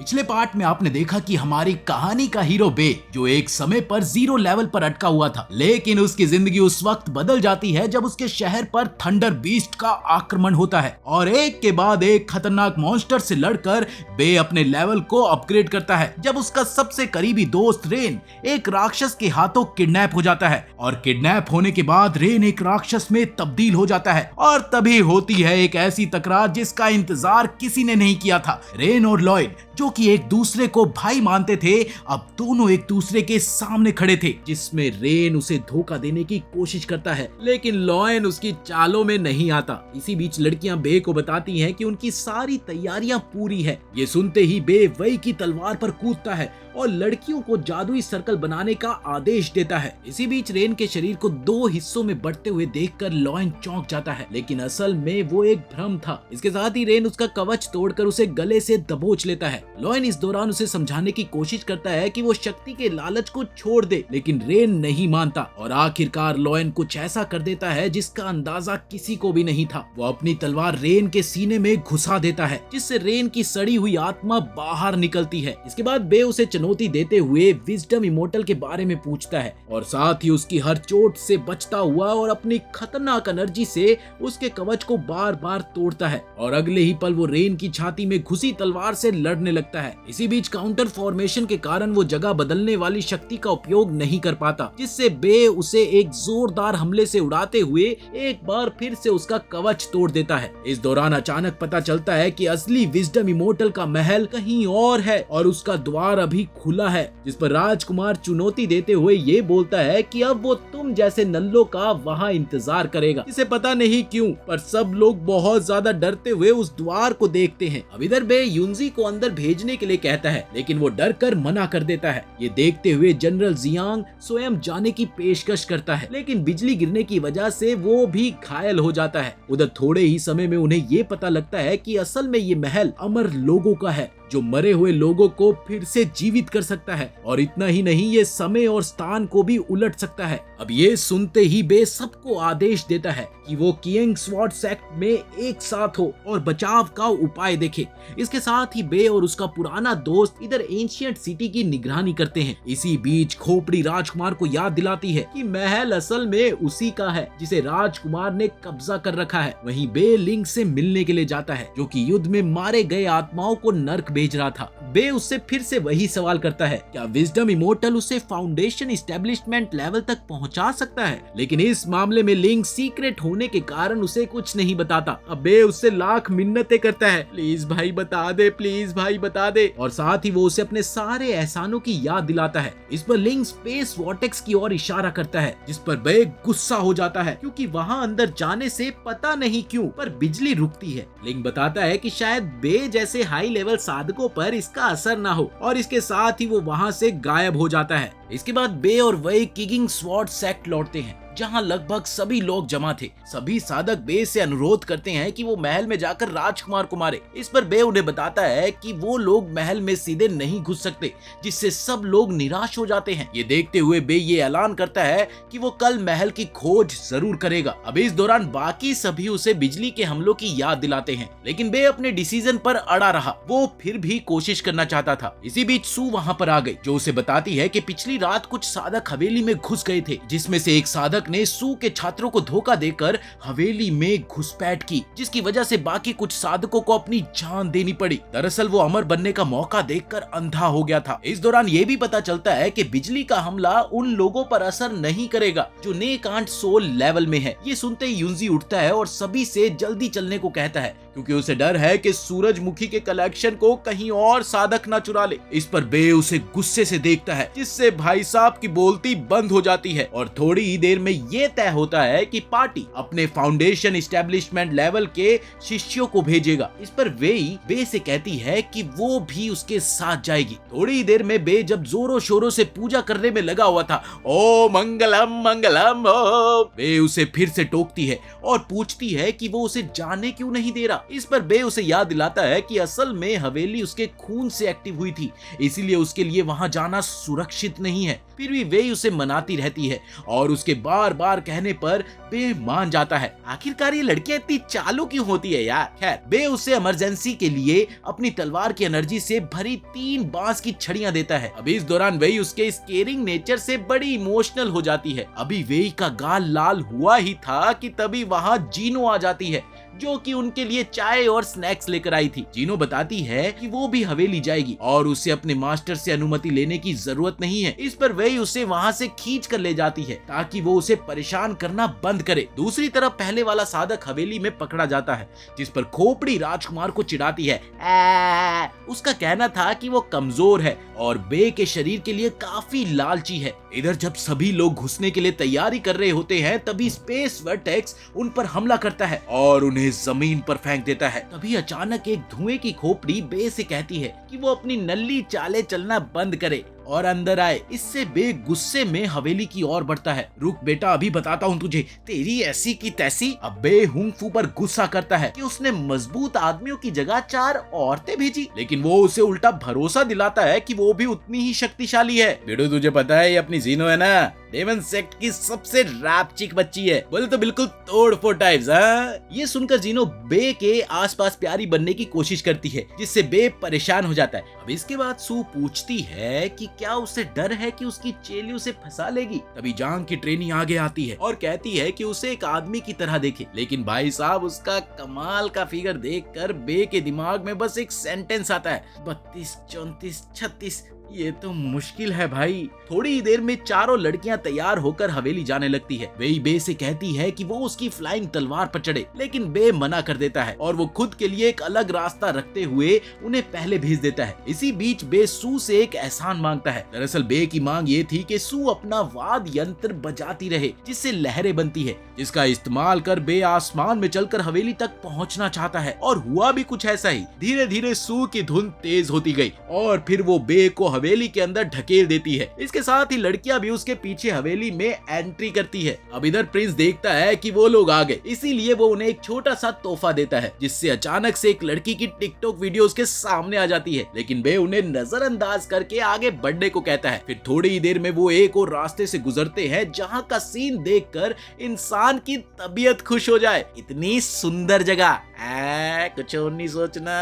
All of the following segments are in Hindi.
पिछले पार्ट में आपने देखा कि हमारी कहानी का हीरो बे जो एक समय पर 0 लेवल पर अटका हुआ था, लेकिन उसकी जिंदगी उस वक्त बदल जाती है जब उसके शहर पर थंडर बीस्ट का आक्रमण होता है और एक के बाद एक खतरनाक मॉन्स्टर से लड़कर बे अपने लेवल को अपग्रेड करता है। जब उसका सबसे करीबी दोस्त रेन एक राक्षस के हाथों किडनैप हो जाता है और किडनैप होने के बाद रेन एक राक्षस में तब्दील हो जाता है और तभी होती है एक ऐसी तकरार जिसका इंतजार किसी ने नहीं किया था। रेन और लॉयड जो कि एक दूसरे को भाई मानते थे, अब दोनों एक दूसरे के सामने खड़े थे, जिसमें रेन उसे धोखा देने की कोशिश करता है लेकिन लॉयन उसकी चालों में नहीं आता। इसी बीच लड़कियां बे को बताती हैं कि उनकी सारी तैयारियां पूरी है। ये सुनते ही बे वही की तलवार पर कूदता है और लड़कियों को जादुई सर्कल बनाने का आदेश देता है। इसी बीच रेन के शरीर को 2 हिस्सों में बढ़ते हुए देखकर लॉयन चौंक जाता है, लेकिन असल में वो एक भ्रम था। इसके साथ ही रेन उसका कवच तोड़कर उसे गले से दबोच लेता है। लॉयन इस दौरान उसे समझाने की कोशिश करता है कि वो शक्ति के लालच को छोड़ दे, लेकिन रेन नहीं मानता और आखिरकार लॉयन कुछ ऐसा कर देता है जिसका अंदाजा किसी को भी नहीं था। वो अपनी तलवार रेन के सीने में घुसा देता है, जिससे रेन की सड़ी हुई आत्मा बाहर निकलती है। इसके बाद बे उसे चुनौती देते हुए विजडम इमोर्टल के बारे में पूछता है और साथ ही उसकी हर चोट से बचता हुआ और अपनी खतरनाक एनर्जी से उसके कवच को बार बार तोड़ता है और अगले ही पल वो रेन की छाती में घुसी तलवार से लड़ने लगता है। इसी बीच काउंटर फॉर्मेशन के कारण वो जगह बदलने वाली शक्ति का उपयोग नहीं कर पाता, जिससे बे उसे एक जोरदार हमले से उड़ाते हुए एक बार फिर से उसका कवच तोड़ देता है। इस दौरान अचानक पता चलता है कि असली विजडम इमोर्टल का महल कहीं और है और उसका द्वार अभी खुला है, जिस पर राजकुमार चुनौती देते हुए ये बोलता है कि अब वो तुम जैसे नल्लों का वहाँ इंतजार करेगा। इसे पता नहीं क्यों पर सब लोग बहुत ज्यादा डरते हुए उस द्वार को देखते हैं। अब इधर बे युनजी को अंदर भेजने के लिए कहता है, लेकिन वो डर कर मना कर देता है। ये देखते हुए जनरल जियांग स्वयं जाने की पेशकश करता है, लेकिन बिजली गिरने की वजह से वो भी घायल हो जाता है। उधर थोड़े ही समय में उन्हें ये पता लगता है कि असल में ये महल अमर लोगों का है, जो मरे हुए लोगों को फिर से जीवित कर सकता है और इतना ही नहीं, ये समय और स्थान को भी उलट सकता है। अब ये सुनते ही बे सबको आदेश देता है कि वो किएंग स्वॉर्ड सेक्ट में एक साथ हो और बचाव का उपाय देखे। इसके साथ ही बे और उसका पुराना दोस्त इधर एंशिएंट सिटी की निगरानी करते हैं। इसी बीच खोपड़ी राजकुमार को याद दिलाती है कि महल असल में उसी का है जिसे राजकुमार ने कब्जा कर रखा है। वहीं बे लिंक से मिलने के लिए जाता है, जो कि युद्ध में मारे गए आत्माओं को नर्क भेज रहा था। बे उससे फिर से वही सवाल करता है, क्या विजडम इमोर्टल उसे फाउंडेशन एस्टेब्लिशमेंट लेवल तक पहुंचा सकता है? लेकिन इस मामले में लिंक सीक्रेट होने के कारण उसे कुछ नहीं बताता। अब बे उससे लाख मिन्नतें करता है, प्लीज भाई बता दे, प्लीज भाई बता दे, और साथ ही वो उसे अपने सारे एहसानों की याद दिलाता है। इस पर लिंक स्पेस वॉर्टेक्स की ओर इशारा करता है, जिस पर बे गुस्सा हो जाता है क्योंकि वहां अंदर जाने से पता नहीं क्यों पर बिजली रुकती है। लिंक बताता है कि शायद बे जैसे हाई लेवल साधकों पर इसका असर ना हो और इसके साथ ही वो वहां से गायब हो जाता है। इसके बाद बे और वही किगिंग स्वॉर्ड सेक्ट लौटते हैं, जहां लगभग सभी लोग जमा थे। सभी साधक बे से अनुरोध करते हैं कि वो महल में जाकर राजकुमार को मारे। इस पर बे उन्हें बताता है कि वो लोग महल में सीधे नहीं घुस सकते, जिससे सब लोग निराश हो जाते हैं। ये देखते हुए बे ये ऐलान करता है कि वो कल महल की खोज जरूर करेगा। अब इस दौरान बाकी सभी उसे बिजली के हमलों की याद दिलाते हैं, लेकिन बे अपने डिसीजन पर अड़ा रहा। वो फिर भी कोशिश करना चाहता था। इसी बीच सू वहां पर आ गई, जो उसे बताती है कि पिछली रात कुछ साधक हवेली में घुस गए थे, जिसमें से एक साधक ने सू के छात्रों को धोखा देकर हवेली में घुसपैठ की, जिसकी वजह से बाकी कुछ साधकों को अपनी जान देनी पड़ी। दरअसल वो अमर बनने का मौका देखकर अंधा हो गया था। इस दौरान ये भी पता चलता है कि बिजली का हमला उन लोगों पर असर नहीं करेगा जो नेकांट सोल लेवल में है। ये सुनते ही युनजी उठता है और सभी से जल्दी चलने को कहता है, क्योंकि उसे डर है कि सूरजमुखी के कलेक्शन को कहीं और साधक ना चुरा ले। इस पर बे उसे गुस्से से देखता है, जिससे भाई साहब की बोलती बंद हो जाती है और थोड़ी ही देर में ये तय होता है कि पार्टी अपने फाउंडेशन एस्टेब्लिशमेंट लेवल के शिष्यों को भेजेगा। इस पर वेई बे से कहती है कि वो भी उसके साथ जाएगी। थोड़ी ही देर में बे जब जोरों शोरों से पूजा करने में लगा हुआ था, ओ मंगलम मंगलम, बे उसे फिर से टोकती है और पूछती है कि वो उसे जाने क्यों नहीं दे रहा। इस पर बे उसे याद दिलाता है कि असल में हवेली उसके खून से एक्टिव हुई थी, इसीलिए उसके लिए वहां जाना सुरक्षित नहीं है। फिर भी वे उसे मनाती रहती है और उसके बार बार कहने पर बे मान जाता है। आखिरकार ये लड़कियां इतनी चालू क्यों होती है यार। खैर, बे उसे इमरजेंसी के लिए अपनी तलवार की एनर्जी से भरी 3 बांस की छड़ियां देता है। अभी इस दौरान वेई उसके इस केयरिंग नेचर से बड़ी इमोशनल हो जाती है। अभी वेई का गाल लाल हुआ ही था कि तभी वहां जीनो आ जाती है, जो कि उनके लिए चाय और स्नैक्स लेकर आई थी। जीनो बताती है कि वो भी हवेली जाएगी और उसे अपने मास्टर से अनुमति लेने की जरूरत नहीं है। इस पर वही उसे वहां से खींच कर ले जाती है ताकि वो उसे परेशान करना बंद करे। दूसरी तरफ पहले वाला साधक हवेली में पकड़ा जाता है, जिस पर खोपड़ी राजकुमार को चिढ़ाती है। उसका कहना था कि वो कमजोर है और बे के शरीर के लिए काफी लालची है। इधर जब सभी लोग घुसने के लिए तैयारी कर रहे होते हैं, तभी स्पेस वर्टेक्स उन पर हमला करता है और उन्हें जमीन पर फेंक देता है। तभी अचानक एक धुएं की खोपड़ी बे से कहती है कि वो अपनी नल्ली चाले चलना बंद करे और अंदर आए। इससे बे गुस्से में हवेली की ओर बढ़ता है। रुक बेटा, अभी बताता हूँ तुझे, तेरी ऐसी की तैसी। अब बे हुंग फू पर गुस्सा करता है कि उसने मजबूत आदमियों की जगह 4 औरतें भेजी, लेकिन वो उसे उल्टा भरोसा दिलाता है कि वो भी उतनी ही शक्तिशाली है। बेटू, तुझे पता है ये अपनी जीनो है ना, डेमन सेक्ट की सबसे रैपचिक बच्ची है, बोले तो बिल्कुल तोड़-फोड़ टाइप्स। ये सुनकर जीनो बे के आसपास प्यारी बनने की कोशिश करती है, जिससे बे परेशान हो जाता है। अब इसके बाद सू पूछती है कि क्या उसे डर है कि उसकी चेली उसे फंसा लेगी। तभी जांग की ट्रेनी आगे आती है और कहती है कि उसे एक आदमी की तरह देखे, लेकिन भाई साहब उसका कमाल का फिगर देखकर बे के दिमाग में बस एक सेंटेंस आता है, 32, 34, 36। ये तो मुश्किल है भाई। थोड़ी ही देर में चारों लड़कियां तैयार होकर हवेली जाने लगती है। वे बे से कहती है कि वो उसकी फ्लाइंग तलवार पर चढ़े, लेकिन बे मना कर देता है और वो खुद के लिए एक अलग रास्ता रखते हुए उन्हें पहले भेज देता है। इसी बीच बे सू से एक एहसान मांगता है। दरअसल बे की मांग ये थी कि सू अपना वाद यंत्र बजाती रहे, जिससे लहरें बनती है, जिसका इस्तेमाल कर बे आसमान में चलकर हवेली तक पहुंचना चाहता है। और हुआ भी कुछ ऐसा ही। धीरे धीरे सू की धुन तेज होती गई और फिर वो बे को हवेली के अंदर ढकेल देती है। इसके साथ ही लड़कियां भी उसके पीछे हवेली में एंट्री करती है। अब इधर प्रिंस देखता है कि वो लोग आ गए, इसीलिए वो उन्हें एक छोटा सा तोहफा देता है, जिससे अचानक से एक लड़की की टिकटॉक वीडियो उसके सामने आ जाती है, लेकिन वे उन्हें नजरअंदाज करके आगे बढ़ने को कहता है। फिर थोड़ी ही देर में वो एक और रास्ते से गुजरते हैं, जहाँ का सीन देखकर इंसान की तबीयत खुश हो जाए। इतनी सुंदर जगह, कुछ और नहीं सोचना।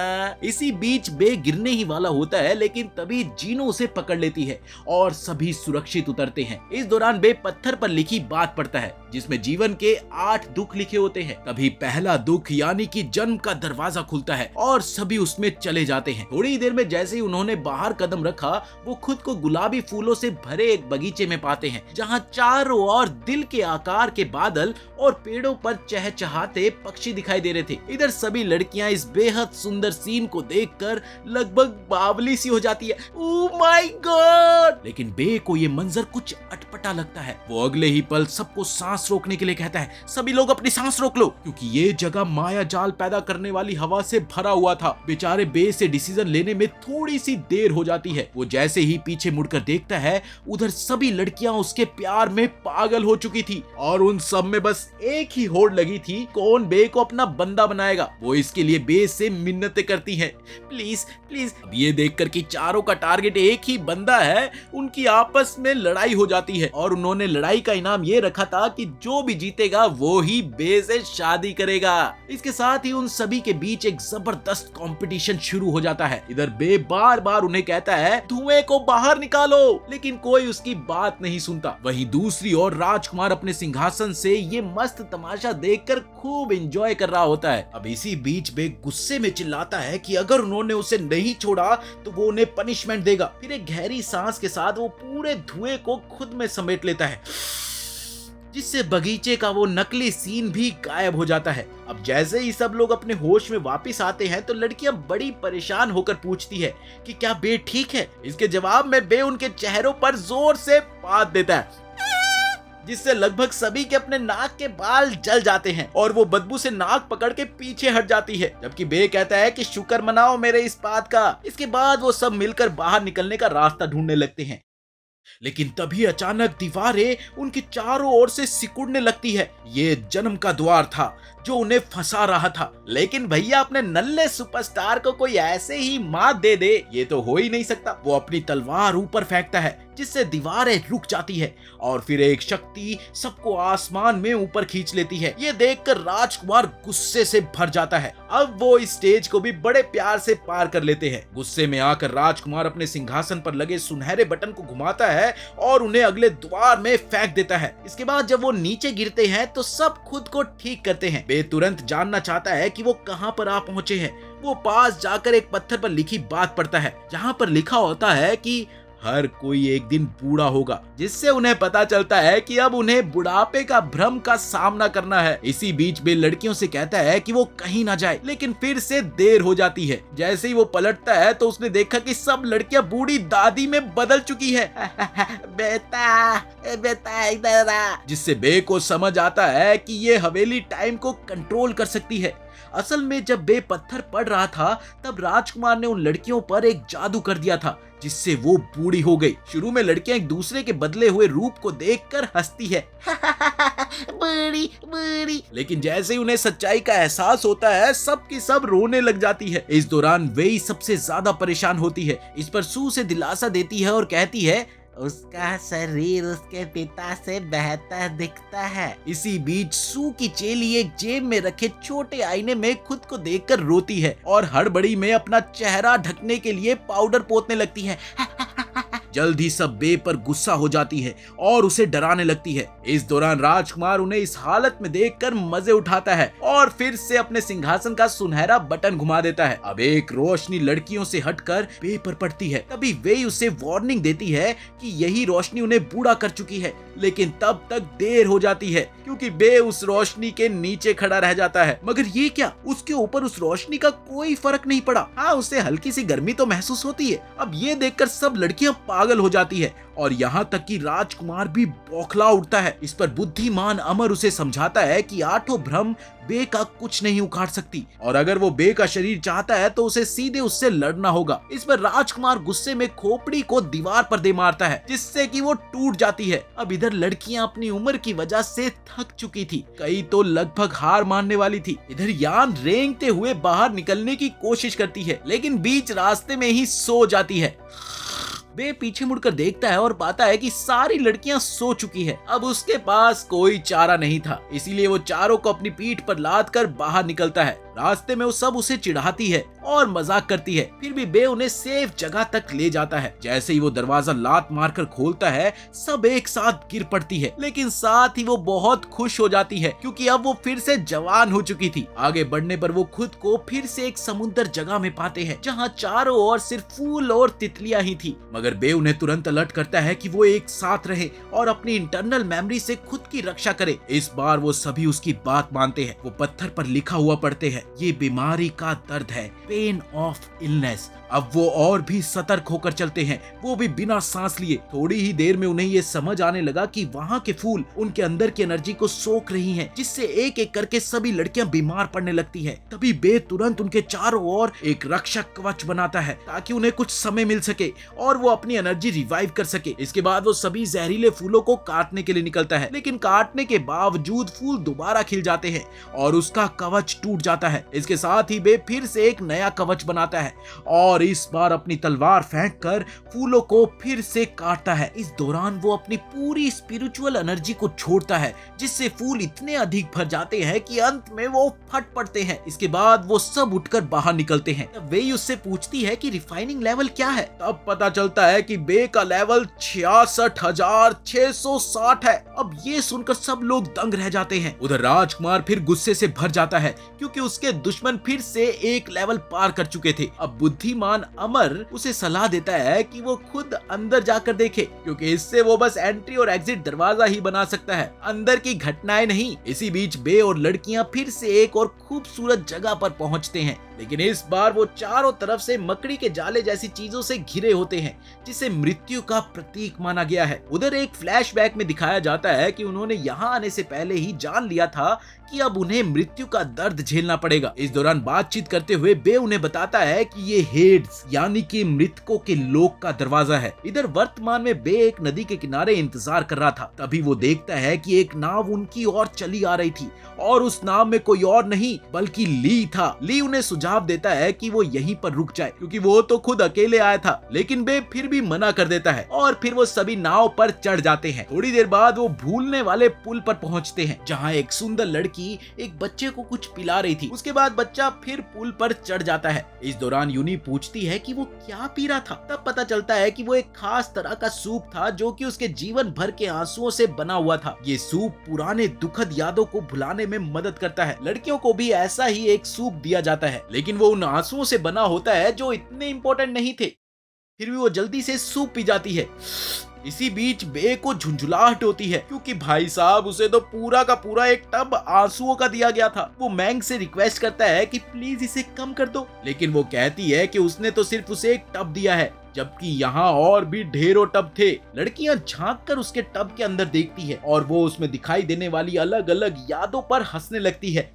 इसी बीच बे गिरने ही वाला होता है, लेकिन तभी जीनो उसे पकड़ लेती है और सभी सुरक्षित उतरते हैं। इस दौरान बे पत्थर पर लिखी बात पढ़ता है, जिसमें जीवन के 8 दुख लिखे होते हैं। तभी पहला दुख यानी कि जन्म का दरवाजा खुलता है और सभी उसमें चले जाते हैं। थोड़ी ही देर में जैसे ही उन्होंने बाहर कदम रखा, वो खुद को गुलाबी फूलों से भरे एक बगीचे में पाते हैं, जहाँ चारों ओर दिल के आकार के बादल और पेड़ों पर चहचहाते पक्षी दिखाई दे रहे थे। इधर सभी लड़कियां इस बेहद सुंदर सीन को देखकर लगभग बावली सी हो जाती है। Oh my God! लेकिन बे को ये मंजर कुछ अटपटा लगता है। वो अगले ही पल सबको सांस रोकने के लिए कहता है, सभी लोग अपनी सांस रोक लो, क्योंकि ये जगह माया जाल पैदा करने वाली हवा से भरा हुआ था। बेचारे बे से डिसीजन लेने में थोड़ी सी देर हो जाती है। वो जैसे ही पीछे मुड़कर देखता है, उधर सभी लड़कियां उसके प्यार में पागल हो चुकी थी और उन सब में बस एक ही होड़ लगी थी, कौन बे को अपना बंदा बनाएगा। वो इसके लिए बे से मिन्नतें करती है, प्लीज प्लीज। अब ये देखकर कि चारों का टारगेट एक ही बंदा है, उनकी आपस में लड़ाई हो जाती है और उन्होंने लड़ाई का इनाम ये रखा था कि जो भी जीतेगा वो ही बे से शादी करेगा। इसके साथ ही उन सभी के बीच एक जबरदस्त कंपटीशन शुरू हो जाता है। इधर बे बार बार उन्हें कहता है धुएं को बाहर निकालो, लेकिन कोई उसकी बात नहीं सुनता। वहीं दूसरी ओर राजकुमार अपने सिंहासन से ये मस्त तमाशा देखकर खूब एंजॉय कर रहा होता है। अब इसी बीच बे गुस्से में चिल्लाता है कि अगर उन्होंने उसे नहीं छोड़ा तो वो उन्हें पनिशमेंट देगा। फिर एक गहरी सांस के साथ वो पूरे धुएं को खुद में समेट लेता है, जिससे बगीचे का वो नकली सीन भी गायब हो जाता है। अब जैसे ही सब लोग अपने होश में वापस आते हैं, तो लड़कियां बड़ी परेशान होकर पूछती है कि क्या बे ठीक है। इसके जवाब में बे उनके चेहरों पर जोर से पात देता है, जिससे लगभग सभी के अपने नाक के बाल जल जाते हैं और वो बदबू से नाक पकड़ के पीछे हट जाती है। जबकि बे कहता है कि शुक्र मनाओ मेरे इस बात का। इसके बाद वो सब मिलकर बाहर निकलने का रास्ता ढूंढने लगते हैं। लेकिन तभी अचानक दीवारें उनके चारों ओर से सिकुड़ने लगती है। ये जन्म का द्वार था जो उन्हें फंसा रहा था। लेकिन भैया, अपने नल्ले सुपरस्टार को कोई ऐसे ही मात दे दे, ये तो हो ही नहीं सकता। वो अपनी तलवार ऊपर फेंकता है जिससे दीवारें रुक जाती है और फिर एक शक्ति सबको आसमान में ऊपर खींच लेती है। ये देखकर राजकुमार गुस्से से भर जाता है। अब वो इस स्टेज को भी बड़े प्यार से पार कर लेते हैं। गुस्से में आकर राजकुमार अपने सिंहासन पर लगे सुनहरे बटन को घुमाता है और उन्हें अगले द्वार में फेंक देता है। इसके बाद जब वो नीचे गिरते हैं तो सब खुद को ठीक करते हैं। बे तुरंत जानना चाहता है कि वो कहाँ पर आ पहुंचे हैं। वो पास जाकर एक पत्थर पर लिखी बात पढ़ता है जहाँ पर लिखा होता है कि हर कोई एक दिन बूढ़ा होगा, जिससे उन्हें पता चलता है कि अब उन्हें बुढ़ापे का भ्रम का सामना करना है। इसी बीच बे लड़कियों से कहता है कि वो कहीं ना जाए, लेकिन फिर से देर हो जाती है। जैसे ही वो पलटता है तो उसने देखा कि सब लड़कियां बूढ़ी दादी में बदल चुकी है। बेटा बेटा इधर आ, जिससे बे को समझ आता है कि ये हवेली टाइम को कंट्रोल कर सकती है। असल में जब बे पत्थर पड़ रहा था तब राजकुमार ने उन लड़कियों पर एक जादू कर दिया था जिससे वो बूढ़ी हो गई। शुरू में लड़कियां एक दूसरे के बदले हुए रूप को देखकर हंसती है। बूढ़ी बूढ़ी। लेकिन जैसे ही उन्हें सच्चाई का एहसास होता है सब की सब रोने लग जाती है। इस दौरान वेई सबसे ज्यादा परेशान होती है। इस पर सू से दिलासा देती है और कहती है उसका शरीर उसके पिता से बेहतर दिखता है। इसी बीच सू की चेली एक जेब में रखे छोटे आईने में खुद को देखकर रोती है और हड़बड़ी में अपना चेहरा ढकने के लिए पाउडर पोतने लगती है। जल्द ही सब बे पर गुस्सा हो जाती है और उसे डराने लगती है। इस दौरान राजकुमार उन्हें इस हालत में देखकर मजे उठाता है और फिर से अपने सिंहासन का सुनहरा बटन घुमा देता है। अब एक रोशनी लड़कियों से हटकर बे पर पड़ती है। तभी वे उसे वार्निंग देती है कि यही रोशनी उन्हें बूढ़ा कर चुकी है, लेकिन तब तक देर हो जाती है क्योंकि बे उस रोशनी के नीचे खड़ा रह जाता है। मगर ये क्या, उसके ऊपर उस रोशनी का कोई फर्क नहीं पड़ा। हाँ, उसे हल्की सी गर्मी तो महसूस होती है। अब ये देखकर सब लड़कियां पागल हो जाती है और यहाँ तक कि राजकुमार भी बौखला उठता है। इस पर बुद्धिमान अमर उसे समझाता है कि आठों भ्रम बे का कुछ नहीं उखाड़ सकती और अगर वो बे का शरीर चाहता है तो उसे सीधे उससे लड़ना होगा। इस पर राजकुमार गुस्से में खोपड़ी को दीवार पर दे मारता है जिससे कि वो टूट जाती है। अब इधर लड़कियां अपनी उम्र की वजह से थक चुकी थी, कई तो लगभग हार मानने वाली थी। इधर यान रेंगते हुए बाहर निकलने की कोशिश करती है लेकिन बीच रास्ते में ही सो जाती है। बे पीछे मुड़कर देखता है और पाता है कि सारी लड़कियां सो चुकी है। अब उसके पास कोई चारा नहीं था, इसीलिए वो चारों को अपनी पीठ पर लाद कर बाहर निकलता है। रास्ते में वो सब उसे चिढ़ाती है और मजाक करती है, फिर भी बे उन्हें सेफ जगह तक ले जाता है। जैसे ही वो दरवाजा लात मारकर खोलता है सब एक साथ गिर पड़ती है, लेकिन साथ ही वो बहुत खुश हो जाती है क्योंकि अब वो फिर से जवान हो चुकी थी। आगे बढ़ने पर वो खुद को फिर से एक समुद्र जगह में पाते हैं जहाँ चारों ओर सिर्फ फूल और तितलियां ही थी। मगर बे उन्हें तुरंत अलर्ट करता है कि वो एक साथ रहे और अपनी इंटरनल मेमोरी से खुद की रक्षा करे। इस बार वो सभी उसकी बात मानते हैं। वो पत्थर पर लिखा हुआ पढ़ते हैं, ये बीमारी का दर्द है, पेन ऑफ इलनेस। अब वो और भी सतर्क होकर चलते हैं, वो भी बिना सांस लिए। थोड़ी ही देर में उन्हें ये समझ आने लगा कि वहाँ के फूल उनके अंदर की एनर्जी को सोख रही हैं, जिससे एक एक करके सभी लड़कियां बीमार पड़ने लगती हैं। तभी बे तुरंत उनके चारों ओर एक रक्षक कवच बनाता है ताकि उन्हें कुछ समय मिल सके और वो अपनी एनर्जी रिवाइव कर सके। इसके बाद वो सभी जहरीले फूलों को काटने के लिए निकलता है, लेकिन काटने के बावजूद फूल दोबारा खिल जाते हैं और उसका कवच टूट जाता है। इसके साथ ही बे फिर से एक नया कवच बनाता है और इस बार अपनी तलवार फेंककर फूलों को फिर से काटता है। इस दौरान वो अपनी पूरी स्पिरिचुअल एनर्जी को छोड़ता है, जिससे फूल इतने अधिक भर जाते हैं कि अंत में वो फट पड़ते हैं। इसके बाद वो सब उठकर बाहर निकलते हैं। तब वे उससे पूछती है कि रिफाइनिंग लेवल क्या है। तब पता चलता है कि बे का लेवल 66,660 है। अब ये सुनकर सब लोग दंग रह जाते हैं। उधर राजकुमार फिर गुस्से से भर जाता है क्योंकि उसके दुश्मन फिर से एक लेवल पार कर चुके थे। अब बुद्धिमान अमर उसे सलाह देता है कि वो खुद अंदर जाकर देखे, क्योंकि इससे वो बस एंट्री और एग्जिट दरवाजा ही बना सकता है, अंदर की घटनाएं नहीं। इसी बीच बे और लड़कियां फिर से एक और खूबसूरत जगह पर पहुंचते हैं लेकिन इस बार वो चारों तरफ से मकड़ी के जाले जैसी चीजों से घिरे होते हैं, जिसे मृत्यु का प्रतीक माना गया है। उधर एक फ्लैशबैक में दिखाया जाता है कि उन्होंने यहाँ आने से पहले ही जान लिया था कि अब उन्हें मृत्यु का दर्द झेलना पड़ेगा। इस दौरान बातचीत करते हुए बे उन्हें बताता है कि ये हेड्स यानी कि मृतकों के लोक का दरवाजा है। इधर वर्तमान में बे एक नदी के किनारे इंतजार कर रहा था। तभी वो देखता है कि एक नाव उनकी ओर चली आ रही थी और उस नाव में कोई और नहीं बल्कि ली था। ली उन्हें सुझाव देता है कि वो यहीं पर रुक जाए क्योंकि वो तो खुद अकेले आया था, लेकिन बे फिर भी मना कर देता है और फिर वो सभी नाव पर चढ़ जाते हैं। थोड़ी देर बाद वो भूलने वाले पुल पर पहुंचते हैं जहां एक सुंदर लड़की एक बच्चे को कुछ पिला रही थी। उसके बाद बच्चा फिर पुल पर चढ़ जाता है। इस दौरान यूनी पूछती है कि वो क्या पी रहा था। तब पता चलता है कि वो एक खास तरह का सूप था जो कि उसके जीवन भर के आंसुओं से बना हुआ था। ये सूप पुराने दुखद यादों को भुलाने में मदद करता है। लड़कियों को भी ऐसा ही एक सूप दिया जाता है, लेकिन वो उन आंसुओं से बना होता है जो इतने इम्पोर्टेंट नहीं थे। फिर भी वो जल्दी से सूप पी जाती है। इसी बीच बे को झुंझुलाहट होती है क्योंकि भाई साहब उसे तो पूरा का पूरा एक टब आंसुओं का दिया गया था। वो मैंग से रिक्वेस्ट करता है कि प्लीज इसे कम कर दो, लेकिन वो कहती है कि उसने तो सिर्फ उसे एक टब दिया है, जबकि यहाँ और भी ढेरों टब थे। लड़कियां झांक कर उसके टब के अंदर देखती है और वो उसमें दिखाई देने वाली अलग अलग यादों पर हंसने लगती है।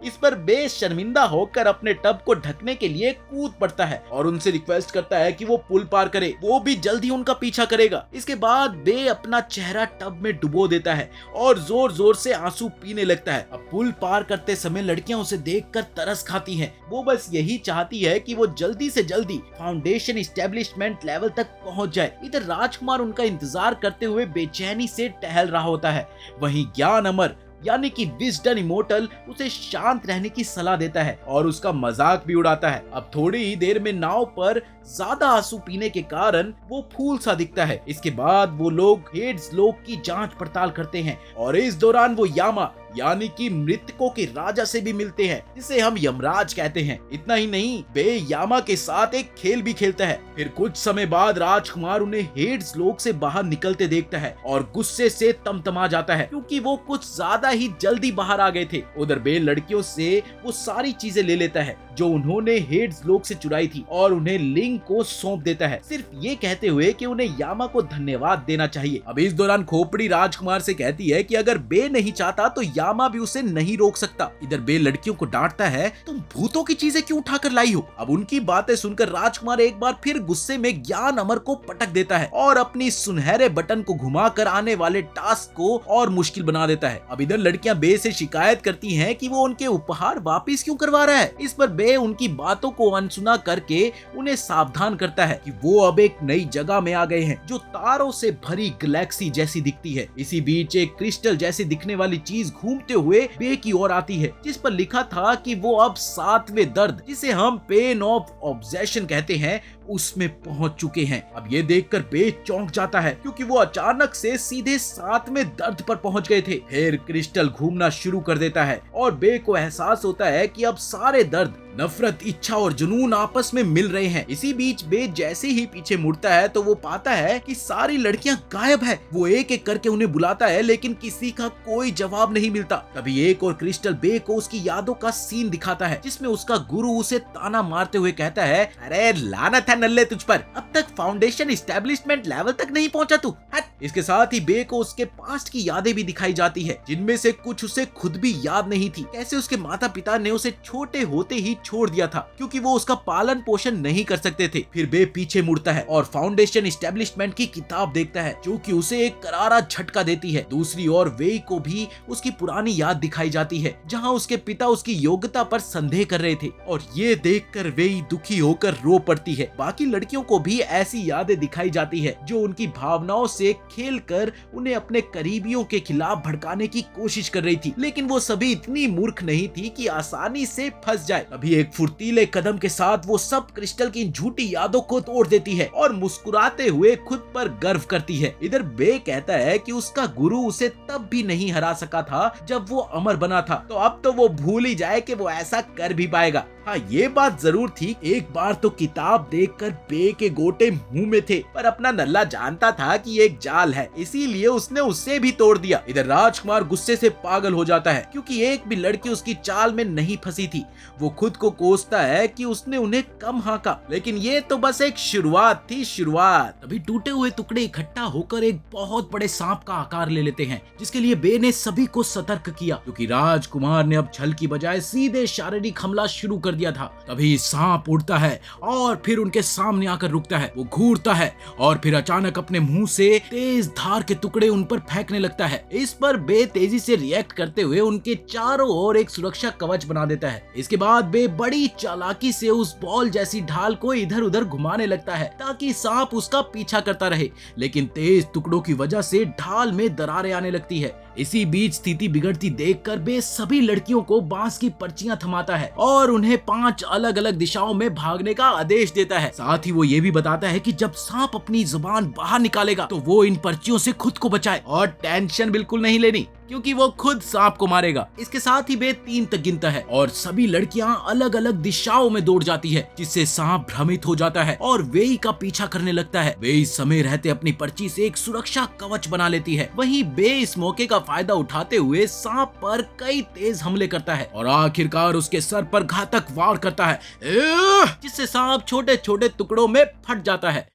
इस पर बे शर्मिंदा होकर अपने टब को ढकने के लिए कूद पड़ता है और उनसे रिक्वेस्ट करता है कि वो पुल पार करे, वो भी जल्दी उनका पीछा करेगा। इसके बाद बे अपना चेहरा टब में डुबो देता है और जोर जोर से आंसू पीने लगता है। अब पुल पार करते समय लड़कियां उसे देखकर तरस खाती हैं। वो बस यही चाहती है कि वो जल्दी से जल्दी फाउंडेशन एस्टेब्लिशमेंट लेवल तक पहुंच जाए। इधर राजकुमार उनका इंतजार करते हुए बेचैनी से टहल रहा होता है। वहीं ज्ञान अमर यानी कि विजडम इमोर्टल उसे शांत रहने की सलाह देता है और उसका मजाक भी उड़ाता है। अब थोड़ी ही देर में नाव पर ज्यादा आंसू पीने के कारण वो फूल सा दिखता है। इसके बाद वो लोग हेड्स लोक की जांच पड़ताल करते हैं और इस दौरान वो यामा यानी कि मृतकों के राजा से भी मिलते हैं, जिसे हम यमराज कहते हैं। इतना ही नहीं, बे यामा के साथ एक खेल भी खेलता है। फिर कुछ समय बाद राजकुमार उन्हें हेड्स लोक से बाहर निकलते देखता है और गुस्से से तमतमा जाता है क्योंकि वो कुछ ज्यादा ही जल्दी बाहर आ गए थे। उधर बे लड़कियों से वो सारी चीजें ले लेता है जो उन्होंने हेड्स लोक से चुराई थी और उन्हें लिंग को सौंप देता है, सिर्फ ये कहते हुए कि उन्हें यामा को धन्यवाद देना चाहिए। अब इस दौरान खोपड़ी राजकुमार से कहती है कि अगर बे नहीं चाहता तो यामा भी उसे नहीं रोक सकता। इधर बे लड़कियों को डांटता है, तुम भूतों की चीजें क्यों उठाकर लाई हो। अब उनकी बातें सुनकर राजकुमार एक बार फिर गुस्से में ज्ञान अमर को पटक देता है और अपनी सुनहरे बटन को घुमाकर आने वाले टास्क को और मुश्किल बना देता है। अब इधर लड़कियां बे से शिकायत करती हैं कि वो उनके उपहार वापस क्यों करवा रहा है। इस पर बे उनकी बातों को अनसुना करके उन्हें सावधान करता है कि वो अब एक नई जगह में आ गए हैं जो तारों से भरी गैलेक्सी जैसी दिखती है। इसी बीच एक क्रिस्टल जैसी दिखने वाली चीज घूमते हुए बे की ओर आती है, जिस पर लिखा था कि वो अब 7वें दर्द, जिसे हम पेन ऑफ ऑब्जेशन कहते हैं, उसमें पहुंच चुके हैं। अब ये देखकर बे चौंक जाता है क्योंकि वो अचानक से सीधे 7वें दर्द पर पहुंच गए थे। फिर क्रिस्टल घूमना शुरू कर देता है और बे को एहसास होता है कि अब सारे दर्द, नफरत, इच्छा और जुनून आपस में मिल रहे हैं। इसी बीच बे जैसे ही पीछे मुड़ता है तो वो पाता है कि सारी लड़कियां गायब है। वो एक एक करके उन्हें बुलाता है लेकिन किसी का कोई जवाब नहीं मिलता। तभी एक और क्रिस्टल बे को उसकी यादों का सीन दिखाता है जिसमें उसका गुरु उसे ताना मारते हुए कहता है, अरे लानत है नल्ले तुझ पर, अब तक फाउंडेशन एस्टेब्लिशमेंट लेवल तक नहीं पहुंचा तू, हट। इसके साथ ही बे को उसके पास्ट की यादें भी दिखाई जाती है जिनमें से कुछ उसे खुद भी याद नहीं थी। कैसे उसके माता पिता ने उसे छोटे होते ही छोड़ दिया था क्योंकि वो उसका पालन पोषण नहीं कर सकते थे। फिर बे पीछे मुड़ता है और फाउंडेशन एस्टेब्लिशमेंट की किताब देखता है जो कि उसे एक करारा झटका देती है। दूसरी ओर वेई को भी उसकी पुरानी याद दिखाई जाती है जहां उसके पिता उसकी योग्यता पर संदेह कर रहे थे और ये देखकर वेई दुखी होकर रो पड़ती है। बाकी लड़कियों को भी ऐसी यादें दिखाई जाती है जो उनकी भावनाओं से खेलकर उन्हें अपने करीबियों के खिलाफ भड़काने की कोशिश कर रही थी, लेकिन वो सभी इतनी मूर्ख नहीं थी कि आसानी से फंस जाए। अभी एक फुर्तीले कदम के साथ वो सब क्रिस्टल की झूठी यादों को तोड़ देती है और मुस्कुराते हुए खुद पर गर्व करती है। इधर बे कहता है कि उसका गुरु उसे तब भी नहीं हरा सका था जब वो अमर बना था, तो अब तो वो भूल ही जाए कि वो ऐसा कर भी पाएगा। हाँ, ये बात जरूर थी, एक बार तो किताब देखकर बे के गोटे मुंह में थे, पर अपना नल्ला जानता था कि ये एक जाल है, इसीलिए उसने उससे भी तोड़ दिया। इधर राजकुमार गुस्से से पागल हो जाता है क्योंकि एक भी लड़की उसकी चाल में नहीं फंसी थी। वो खुद को कोसता है कि उसने उन्हें कम हाका, लेकिन ये तो बस एक शुरुआत थी, शुरुआत। तभी टूटे हुए टुकड़े इकट्ठा होकर एक बहुत बड़े सांप का आकार ले लेते हैं, जिसके लिए बे ने सभी को सतर्क किया क्योंकि राजकुमार ने अब छल की बजाय सीधे शारीरिक हमला शुरू कर दिया था। तभी सांप उड़ता है और फिर उनके सामने आकर रुकता है। वो घूरता है और फिर अचानक अपने मुंह से तेज धार के टुकड़े उन पर फेंकने लगता है। इस पर बे तेजी से रिएक्ट करते हुए उनके चारों ओर एक सुरक्षा कवच बना देता है। इसके बाद बे बड़ी चालाकी से उस बॉल जैसी ढाल को इधर उधर घुमाने लगता है ताकि सांप उसका पीछा करता रहे, लेकिन तेज टुकड़ों की वजह से ढाल में दरारें आने लगती है। इसी बीच स्थिति बिगड़ती देखकर बे सभी लड़कियों को बांस की पर्चियां थमाता है और उन्हें 5 अलग अलग दिशाओं में भागने का आदेश देता है। साथ ही वो ये भी बताता है कि जब सांप अपनी जुबान बाहर निकालेगा तो वो इन पर्चियों से खुद को बचाए और टेंशन बिल्कुल नहीं लेनी क्योंकि वो खुद सांप को मारेगा। इसके साथ ही बे 3 तक गिनता है और सभी लड़कियां अलग अलग दिशाओं में दौड़ जाती है, जिससे सांप भ्रमित हो जाता है और वेई का पीछा करने लगता है। वेई समय रहते अपनी पर्ची से एक सुरक्षा कवच बना लेती है। वहीं बे इस मौके का फायदा उठाते हुए सांप पर कई तेज हमले करता है और आखिरकार उसके सर पर घातक वार करता है, जिससे सांप छोटे छोटे टुकड़ों में फट जाता है।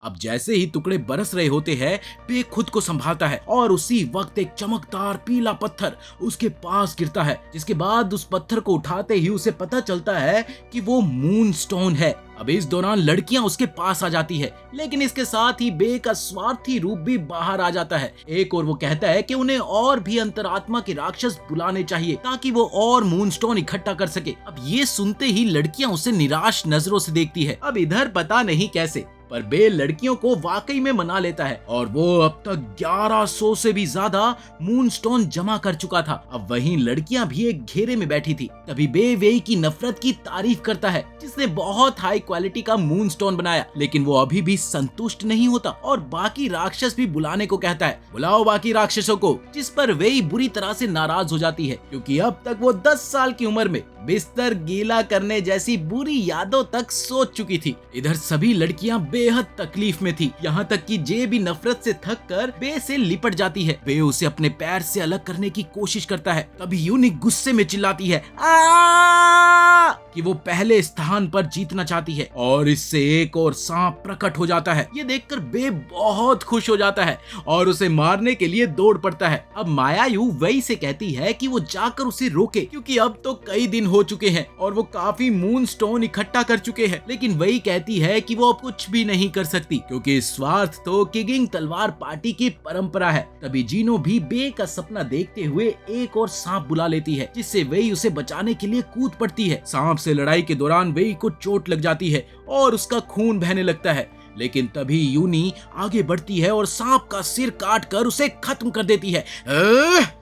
अब जैसे ही टुकड़े बरस रहे होते हैं, बे खुद को संभालता है और उसी वक्त एक चमकदार पीला पत्थर उसके पास गिरता है, जिसके बाद उस पत्थर को उठाते ही उसे पता चलता है कि वो मून स्टोन है। अब इस दौरान लड़कियां उसके पास आ जाती है, लेकिन इसके साथ ही बे का स्वार्थी रूप भी बाहर आ जाता है। एक और वो कहता है कि उन्हें और भी अंतरात्मा के राक्षस बुलाने चाहिए ताकि वो और मूनस्टोन इकट्ठा कर सके। अब ये सुनते ही लड़कियां उसे निराश नजरों से देखती है। अब इधर पता नहीं कैसे पर बे लड़कियों को वाकई में मना लेता है और वो अब तक 1100 से भी ज्यादा मूनस्टोन जमा कर चुका था। अब वहीं लड़कियां भी एक घेरे में बैठी थी। तभी बे वेई की नफरत की तारीफ करता है, जिसने बहुत हाई क्वालिटी का मूनस्टोन बनाया, लेकिन वो अभी भी संतुष्ट नहीं होता और बाकी राक्षस भी बुलाने को कहता है। बुलाओ बाकी राक्षसों को, जिस पर वेई बुरी तरह से नाराज हो जाती है क्योंकि अब तक वो 10 साल की उम्र में बिस्तर गीला करने जैसी बुरी यादों तक सोच चुकी थी। इधर सभी लड़कियां बेहद तकलीफ में थी, यहाँ तक कि जे भी नफरत से थक कर बे से लिपट जाती है। बे उसे अपने पैर से अलग करने की कोशिश करता है, तभी यूनिक गुस्से में चिल्लाती है कि वो पहले स्थान पर जीतना चाहती है और इससे एक और सांप प्रकट हो जाता है। ये देखकर बे बहुत खुश हो जाता है और उसे मारने के लिए दौड़ पड़ता है। अब मायायू वेई से कहती है कि वो जाकर उसे रोके क्योंकि अब तो कई दिन हो चुके हैं और वो काफी मूनस्टोन इकट्ठा कर चुके हैं, लेकिन वेई कहती है कि वो अब कुछ भी नहीं कर सकती क्योंकि स्वार्थ तो किगिंग तलवार पार्टी की परंपरा है। तभी जीनो भी बे का सपना देखते हुए एक और सांप बुला लेती है, जिससे वेई उसे बचाने के लिए कूद पड़ती है। सांप से लड़ाई के दौरान वेई को चोट लग जाती है और उसका खून बहने लगता है, लेकिन तभी यूनी आगे बढ़ती है और सांप का सिर काट कर उसे खत्म कर देती है।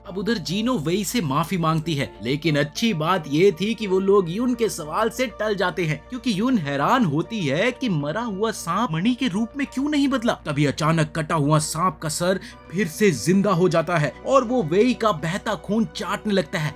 अब उधर जीनो वेई से माफी मांगती है, लेकिन अच्छी बात ये थी कि वो लोग यून के सवाल से टल जाते हैं क्योंकि यून हैरान होती है कि मरा हुआ सांप मणि के रूप में क्यों नहीं बदला। तभी अचानक कटा हुआ सांप का सर फिर से जिंदा हो जाता है और वो वेई का बहता खून चाटने लगता है।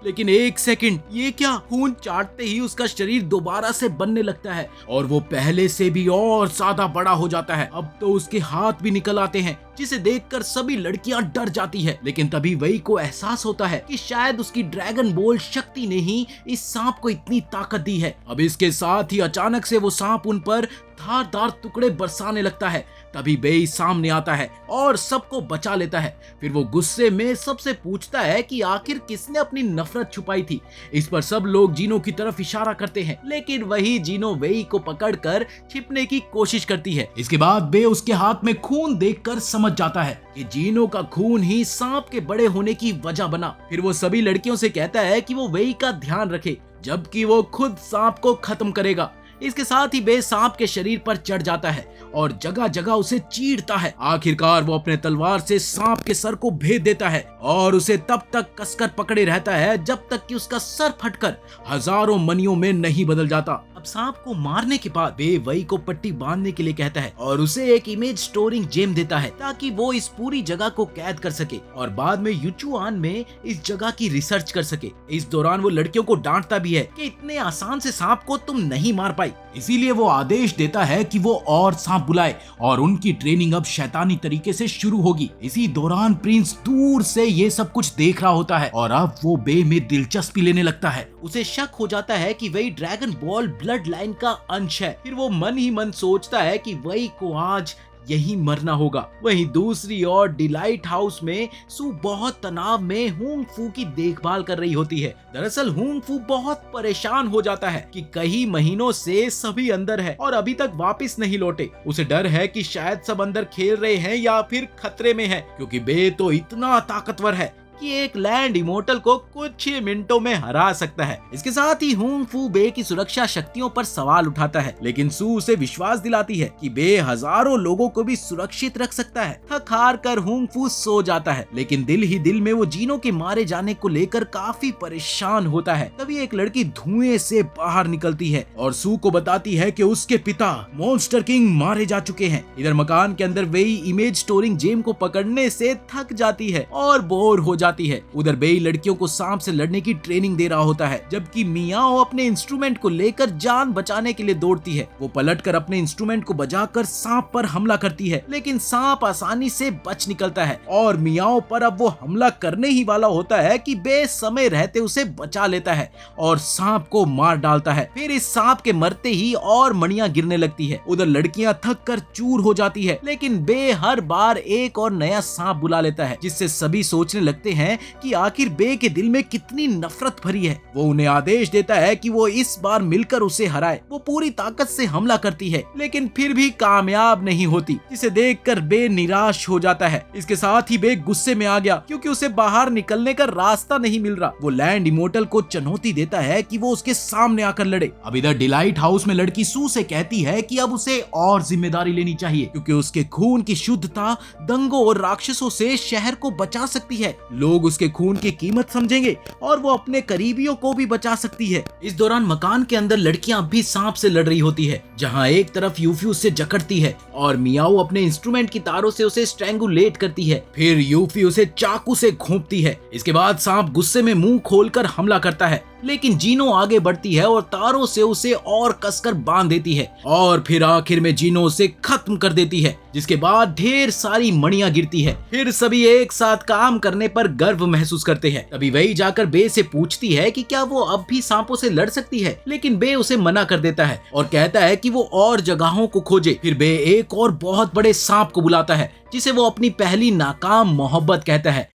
लेकिन एक सेकंड, ये क्या? खून चाटते ही उसका शरीर दोबारा से बनने लगता है और वो पहले से भी और ज्यादा बड़ा हो जाता है। अब तो उसके हाथ भी निकल आते हैं, जिसे देखकर सभी लड़कियां डर जाती है। लेकिन तभी वेई को एहसास होता है कि शायद उसकी ड्रैगन बोल शक्ति ने ही इस सांप को इतनी ताकत दी है। अब इसके साथ ही अचानक से वो सांप उन पर धारदार टुकड़े बरसाने लगता है। तभी वेई सामने आता है और सबको बचा लेता है। फिर वो गुस्से में सबसे पूछता है कि आखिर किसने अपनी नफरत छुपाई थी। इस पर सब लोग जीनो की तरफ इशारा करते हैं, लेकिन वही जीनो वेई को पकड़कर छिपने की कोशिश करती है। इसके बाद बे उसके हाथ में खून देखकर समझ जाता है कि जीनो का खून ही सांप के बड़े होने की वजह बना। फिर वो सभी लड़कियों से कहता है कि वो वेई का ध्यान रखे, जबकि वो खुद सांप को खत्म करेगा। इसके साथ ही बे सांप के शरीर पर चढ़ जाता है और जगह जगह उसे चीरता है। आखिरकार वो अपने तलवार से सांप के सर को भेद देता है और उसे तब तक कसकर पकड़े रहता है जब तक कि उसका सर फटकर हजारों मनियों में नहीं बदल जाता। अब अब सांप को मारने के बाद बे वही को पट्टी बांधने के लिए कहता है और उसे एक इमेज स्टोरिंग जेम देता है ताकि वो इस पूरी जगह को कैद कर सके और बाद में यूचुआन में इस जगह की रिसर्च कर सके। इस दौरान वो लड़कियों को डांटता भी है कि इतने आसान से सांप को तुम नहीं मार पाई, इसीलिए वो आदेश देता है कि वो और सांप बुलाए और उनकी ट्रेनिंग अब शैतानी तरीके से शुरू होगी। इसी दौरान प्रिंस दूर से ये सब कुछ देख रहा होता है और अब वो बे में दिलचस्पी लेने लगता है। उसे शक हो जाता है कि वही ड्रैगन बॉल ब्लड लाइन का अंश है। फिर वो मन ही मन सोचता है कि वही को आज यही मरना होगा। वहीं दूसरी ओर डिलाइट हाउस में सू बहुत तनाव में हुंग फू की देखभाल कर रही होती है। दरअसल हुंग फू बहुत परेशान हो जाता है कि कई महीनों से सभी अंदर है और अभी तक वापस नहीं लौटे। उसे डर है कि शायद सब अंदर खेल रहे हैं या फिर खतरे में है, क्योंकि बे तो इतना ताकतवर है कि एक लैंड इमोर्टल को कुछ ही मिनटों में हरा सकता है। इसके साथ ही हुंग फू बे की सुरक्षा शक्तियों पर सवाल उठाता है, लेकिन सू उसे विश्वास दिलाती है कि बे हजारों लोगों को भी सुरक्षित रख सकता है। थक हार कर हुंग फू सो जाता है, लेकिन दिल ही दिल में वो जीनो के मारे जाने को लेकर काफी परेशान होता है। तभी एक लड़की धुएं से बाहर निकलती है और सू को बताती है कि उसके पिता मॉन्स्टर किंग मारे जा चुके हैं। इधर मकान के अंदर वेई इमेज स्टोरिंग जेम को पकड़ने से थक जाती है और बोर हो जाती है। उधर बेई लड़कियों को सांप से लड़ने की ट्रेनिंग दे रहा होता है, जबकि मियाओ अपने इंस्ट्रूमेंट को लेकर जान बचाने के लिए दौड़ती है। वो पलटकर अपने इंस्ट्रूमेंट को बजाकर सांप पर हमला करती है, लेकिन सांप आसानी से बच निकलता है और मियाओ पर अब वो हमला करने ही वाला होता है कि बे समय रहते उसे बचा लेता है और सांप को मार डालता है। फिर इस सांप के मरते ही और मणियां गिरने लगती है। उधर लड़कियां थक कर चूर हो जाती है, लेकिन बे हर बार एक और नया सांप बुला लेता है, जिससे सभी सोचने लगते हैं कि आखिर बे के दिल में कितनी नफरत भरी है। वो उन्हें आदेश देता है कि वो इस बार मिलकर उसे हराए। वो पूरी ताकत से हमला करती है, लेकिन फिर भी कामयाब नहीं होती, जिसे देखकर बे निराश हो जाता है। इसके साथ ही बे गुस्से में आ गया क्योंकि उसे बाहर निकलने का रास्ता नहीं मिल रहा। वो लैंड इमोर्टल को चुनौती देता है कि वो उसके सामने आकर लड़े। अब इधर डिलाइट हाउस में लड़की सू से कहती है कि अब उसे और जिम्मेदारी लेनी चाहिए, क्योंकि उसके खून की शुद्धता दंगों और राक्षसों से शहर को बचा सकती है। लोग उसके खून की कीमत समझेंगे और वो अपने करीबियों को भी बचा सकती है। इस दौरान मकान के अंदर लड़कियां भी सांप से लड़ रही होती है, जहां एक तरफ यूफी उससे जकड़ती है और मियाओ अपने इंस्ट्रूमेंट की तारों से उसे स्ट्रैंगुलेट करती है। फिर यूफी उसे चाकू से घोंपती है। इसके बाद सांप गुस्से में मुंह खोलकर हमला करता है, लेकिन जीनो आगे बढ़ती है और तारों से उसे और कसकर बांध देती है और फिर आखिर में जीनो उसे खत्म कर देती है, जिसके बाद ढेर सारी मणियां गिरती है। फिर सभी एक साथ काम करने पर गर्व महसूस करते हैं। तभी वही जाकर बे से पूछती है कि क्या वो अब भी सांपों से लड़ सकती है, लेकिन बे उसे मना कर देता है और कहता है कि वो और जगहों को खोजे। फिर बे एक और बहुत बड़े सांप को बुलाता है, जिसे वो अपनी पहली नाकाम मोहब्बत कहता है।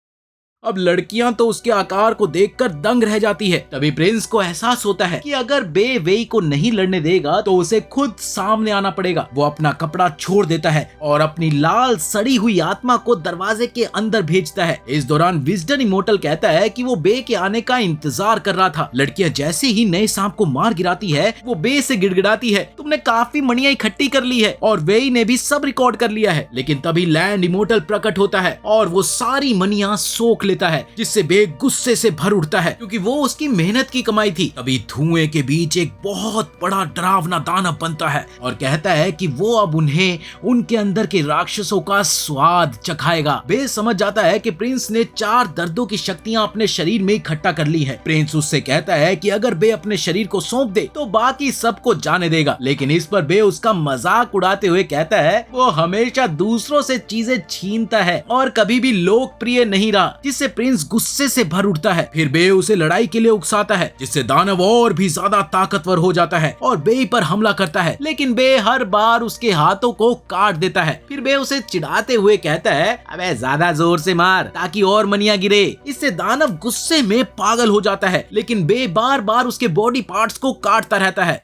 अब लड़कियां तो उसके आकार को देखकर दंग रह जाती है। तभी प्रिंस को एहसास होता है कि अगर बे वेई को नहीं लड़ने देगा तो उसे खुद सामने आना पड़ेगा। वो अपना कपड़ा छोड़ देता है और अपनी लाल सड़ी हुई आत्मा को दरवाजे के अंदर भेजता है। इस दौरान विजडन इमोर्टल कहता है कि वो बे के आने का इंतजार कर रहा था। लड़कियां जैसे ही नए सांप को मार गिराती है, वो बे से गिड़गिड़ाती है, तुमने काफी मणियां इकट्ठी कर ली है और वेई ने भी सब रिकॉर्ड कर लिया है। लेकिन तभी लैंड इमोर्टल प्रकट होता है और वो सारी मणियां सोख लेता है, जिससे बे गुस्से से भर उठता है, क्योंकि वो उसकी मेहनत की कमाई थी। तभी धुएं के बीच एक बहुत बड़ा डरावना दानव बनता है और कहता है कि वो अब उन्हें उनके अंदर के राक्षसों का स्वाद चखाएगा। बे समझ जाता है कि प्रिंस ने 4 दर्दों की शक्तियां अपने शरीर में इकट्ठा कर ली है। प्रिंस उससे कहता है कि अगर बे अपने शरीर को सौंप दे तो बाकी सबको जाने देगा, लेकिन इस पर बे उसका मजाक उड़ाते हुए कहता है वो हमेशा दूसरों से चीजें छीनता है और कभी भी लोकप्रिय नहीं रहा, जिससे प्रिंस गुस्से से भर उठता है। फिर बे उसे लड़ाई के लिए उकसाता है, जिससे दानव और भी ज्यादा ताकतवर हो जाता है और बे पर हमला करता है, लेकिन बे हर बार उसके हाथों को काट देता है। फिर बे उसे चिढ़ाते हुए कहता है अबे ज्यादा जोर से मार ताकि और मनिया गिरे। इससे दानव गुस्से में पागल हो जाता है, लेकिन बे बार बार उसके बॉडी पार्ट्स को काटता रहता है।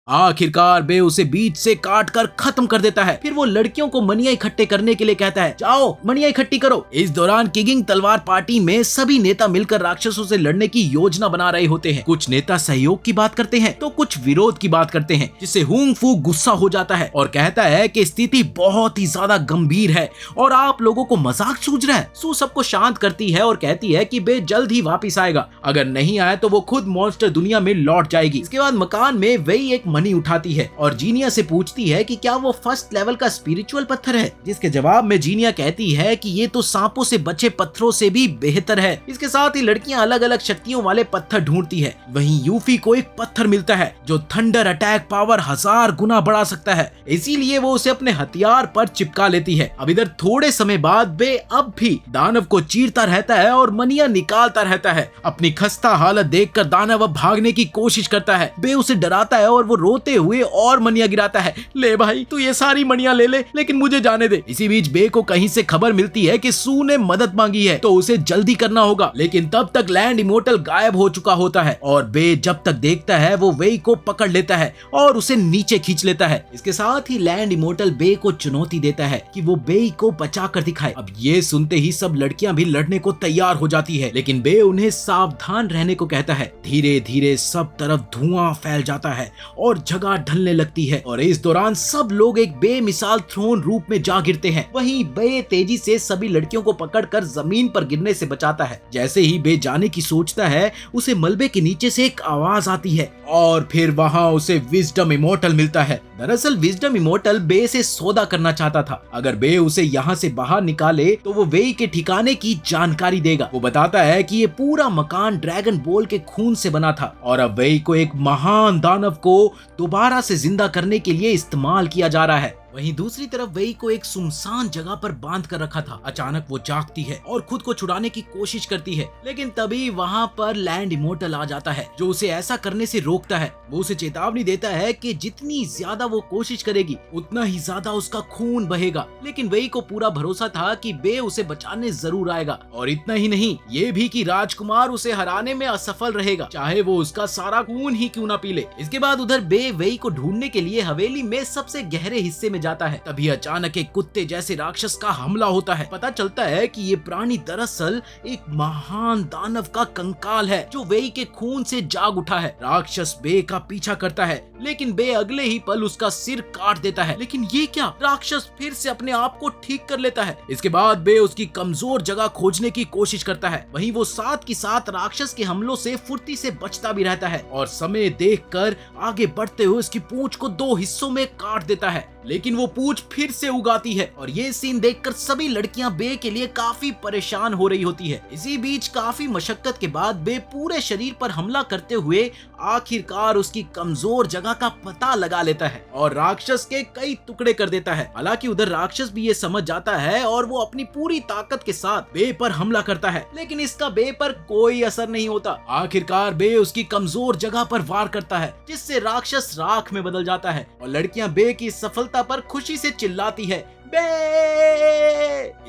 आखिरकार बे उसे बीच से काट कर खत्म कर देता है। फिर वो लड़कियों को मनिया इकट्ठे करने के लिए कहता है जाओ मनिया इकट्ठी करो। इस दौरान किगिंग तलवार पार्टी में सभी नेता मिलकर राक्षसों से लड़ने की योजना बना रहे होते हैं। कुछ नेता सहयोग की बात करते हैं तो कुछ विरोध की बात करते हैं, जिससे हुंग फू गुस्सा हो जाता है और कहता है कि स्थिति बहुत ही ज्यादा गंभीर है और आप लोगों को मजाक सूझ रहा है। सू सबको शांत करती है और कहती है कि बे जल्द ही वापिस आएगा, अगर नहीं आया तो वो खुद मॉन्स्टर दुनिया में लौट जाएगी। इसके बाद मकान में वही एक मनी उठाती है और जीनिया से पूछती है कि क्या वो फर्स्ट लेवल का स्पिरिचुअल पत्थर है, जिसके जवाब में जीनिया कहती है कि ये तो सांपों से बचे पत्थरों से भी बेहतर है। इसके साथ ही लड़कियां अलग अलग शक्तियों वाले पत्थर ढूंढती है। वहीं यूफी को एक पत्थर मिलता है जो थंडर अटैक पावर 1000 गुना बढ़ा सकता है, इसीलिए वो उसे अपने हथियार पर चिपका लेती है। अब इधर थोड़े समय बाद बे अब भी दानव को चीरता रहता है और मनिया निकालता रहता है। अपनी खस्ता हालत देखकर दानव अब भागने की कोशिश करता है। बे उसे डराता है और वो रोते हुए और मनिया गिराता है। ले भाई तू ये सारी मनिया ले ले, लेकिन मुझे जाने दे। इसी बीच बे को कहीं से खबर मिलती है कि सू ने मदद मांगी है तो उसे जल्दी करना होगा, लेकिन तब तक लैंड इमोर्टल गायब हो चुका होता है और बे जब तक देखता है वो वेई को पकड़ लेता है और उसे नीचे खींच लेता है। इसके साथ ही लैंड इमोर्टल बे को चुनौती देता है कि वो बे को बचा कर दिखाए। अब ये सुनते ही सब लड़कियां भी लड़ने को तैयार हो जाती है, लेकिन बे उन्हें सावधान रहने को कहता है। धीरे धीरे सब तरफ धुआं फैल जाता है और जगह ढलने लगती है और इस दौरान सब लोग एक बेमिसाल थ्रोन रूप में जा गिरते हैं। वहीं बे तेजी से सभी लड़कियों को पकड़कर जमीन पर गिरने से बचाता है। जैसे ही बे जाने की सोचता है उसे मलबे के नीचे से एक आवाज आती है और फिर वहां उसे विजडम इमोर्टल मिलता है। दरअसल विजडम इमोर्टल बे से सौदा करना चाहता था। अगर बे उसे यहाँ से बाहर निकाले तो वो वेई के ठिकाने की जानकारी देगा। वो बताता है कि ये पूरा मकान ड्रैगन बॉल के खून से बना था और अब वेई को एक महान दानव को दोबारा से जिंदा करने के लिए इस्तेमाल किया जा रहा है। वहीं दूसरी तरफ वेई को एक सुनसान जगह पर बांध कर रखा था। अचानक वो जागती है और खुद को छुड़ाने की कोशिश करती है, लेकिन तभी वहां पर लैंड इमोर्टल आ जाता है जो उसे ऐसा करने से रोकता है। वो उसे चेतावनी देता है कि जितनी ज्यादा वो कोशिश करेगी उतना ही ज्यादा उसका खून बहेगा। लेकिन वेई को पूरा भरोसा था कि बे उसे बचाने जरूर आएगा और इतना ही नहीं, ये भी कि राजकुमार उसे हराने में असफल रहेगा, चाहे वो उसका सारा खून ही क्यों ना पी ले। इसके बाद उधर बे वेई को ढूंढने के लिए हवेली में सबसे गहरे हिस्से में जाता है। तभी अचानक एक कुत्ते जैसे राक्षस का हमला होता है। पता चलता है कि ये प्राणी दरअसल एक महान दानव का कंकाल है जो वेई के खून से जाग उठा है। राक्षस बे का पीछा करता है, लेकिन बे अगले ही पल उसका सिर काट देता है। लेकिन ये क्या, राक्षस फिर से अपने आप को ठीक कर लेता है। इसके बाद बे उसकी कमजोर जगह खोजने की कोशिश करता है। वहीं वो साथ ही साथ राक्षस के हमलों से फुर्ती से बचता भी रहता है और समय देखकर आगे बढ़ते हुए उसकी पूंछ को 2 हिस्सों में काट देता है। लेकिन वो पूंछ फिर से उगाती है और ये सीन देखकर सभी लड़कियां बे के लिए काफी परेशान हो रही होती है। इसी बीच काफी मशक्कत के बाद बे पूरे शरीर पर हमला करते हुए आखिरकार उसकी कमजोर जगह का पता लगा लेता है और राक्षस के कई टुकड़े कर देता है। हालांकि उधर राक्षस भी ये समझ जाता है और वो अपनी पूरी ताकत के साथ बे पर हमला करता है, लेकिन इसका बे पर कोई असर नहीं होता। आखिरकार बे उसकी कमजोर जगह पर वार करता है जिससे राक्षस राख में बदल जाता है और लड़कियां बे की सफलता पर खुशी से चिल्लाती है, बे।